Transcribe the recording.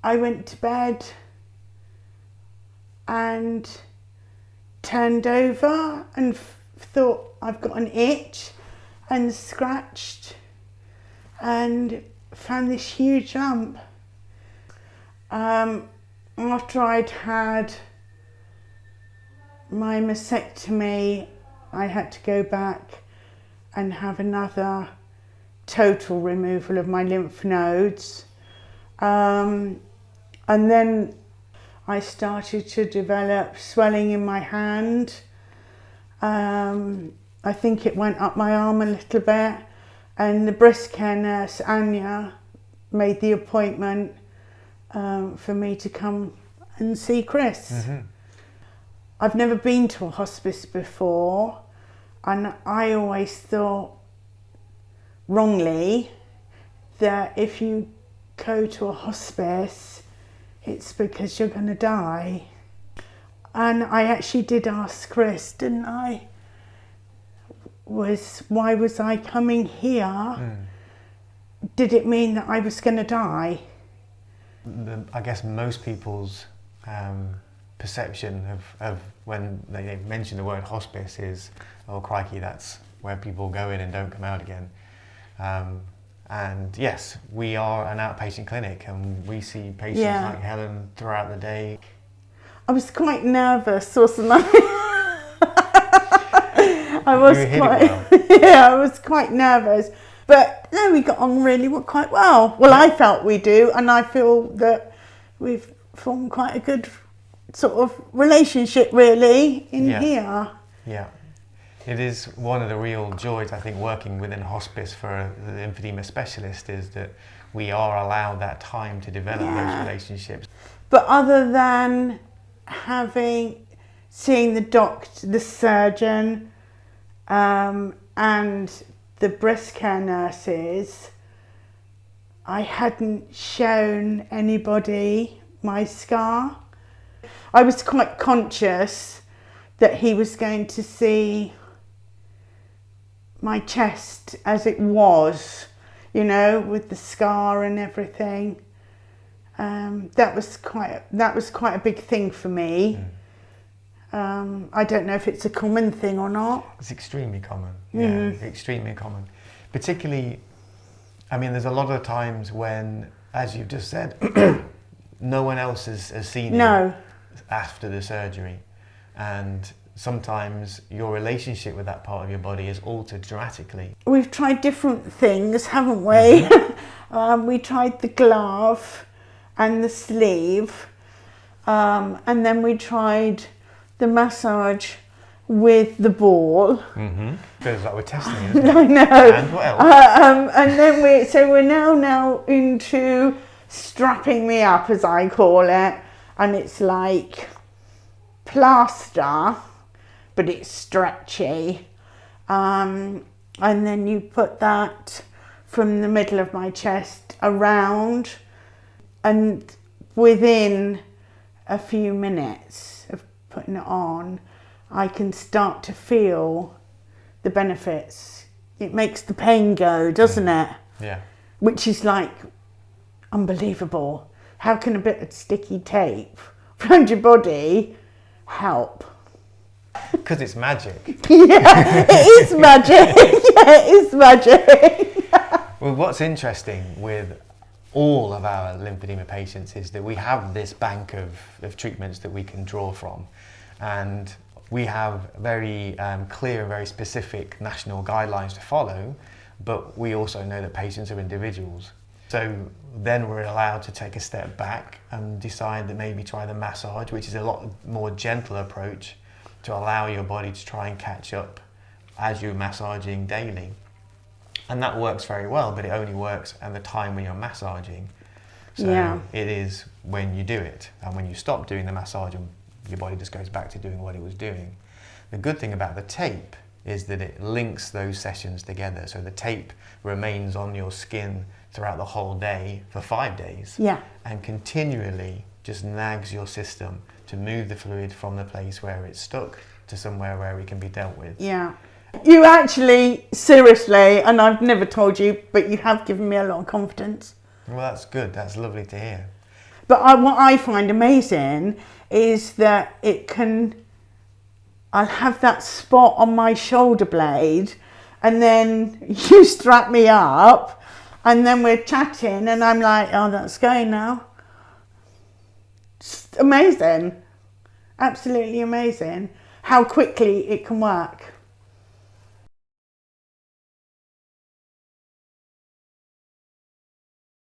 I went to bed and turned over and thought I've got an itch, and scratched and found this huge lump. After I'd had my mastectomy, I had to go back and have another total removal of my lymph nodes. And then I started to develop swelling in my hand. I think it went up my arm a little bit, and the breast care nurse, Anya, made the appointment for me to come and see Chris. Mm-hmm. I've never been to a hospice before, and I always thought, wrongly, that if you go to a hospice, it's because you're going to die. And I actually did ask Chris, didn't I? Why was I coming here? Mm. Did it mean that I was going to die? I guess most people's perception of when they mention the word hospice is, oh crikey, that's where people go in and don't come out again. And yes, we are an outpatient clinic and we see patients like Helen throughout the day. I was quite nervous, wasn't I? I was quite nervous. But no, we got on really quite well. Well, I felt we do, and I feel that we've formed quite a good sort of relationship really in here. Yeah. It is one of the real joys, I think, working within hospice for the lymphedema specialist, is that we are allowed that time to develop those relationships. But other than seeing the doctor, the surgeon, and the breast care nurses, I hadn't shown anybody my scar. I was quite conscious that he was going to see my chest as it was, you know, with the scar and everything. That was quite a big thing for me. I don't know if it's a common thing or not. It's extremely common. Yeah, extremely common. Particularly, I mean, there's a lot of times when, as you've just said, no one else has seen you after the surgery, and sometimes your relationship with that part of your body is altered dramatically. We've tried different things, haven't we? We tried the glove and the sleeve, and then we tried the massage with the ball. Mm-hmm. Feels like we're testing it. I know. And what else? And then we're now into strapping me up, as I call it, and it's like plaster, but it's stretchy. And then you put that from the middle of my chest around, and within a few minutes of putting it on, I can start to feel the benefits. It makes the pain go, doesn't it? Yeah. Which is like unbelievable. How can a bit of sticky tape around your body help? Because it's magic. Yeah, it is magic. Yeah, it is magic. Well, what's interesting with all of our lymphedema patients is that we have this bank of treatments that we can draw from, and we have very clear and very specific national guidelines to follow, but we also know that patients are individuals. So then we're allowed to take a step back and decide that maybe try the massage, which is a lot more gentle approach to allow your body to try and catch up as you're massaging daily. And that works very well, but it only works at the time when you're massaging. So it is when you do it, and when you stop doing the massage, your body just goes back to doing what it was doing. The good thing about the tape is that it links those sessions together. So the tape remains on your skin throughout the whole day for 5 days, and continually just nags your system to move the fluid from the place where it's stuck to somewhere where it can be dealt with. Yeah. You actually, seriously, and I've never told you, but you have given me a lot of confidence. Well, that's good. That's lovely to hear. But what I find amazing is that I'll have that spot on my shoulder blade, and then you strap me up, and then we're chatting, and I'm like, oh, that's going now. It's amazing. Absolutely amazing how quickly it can work.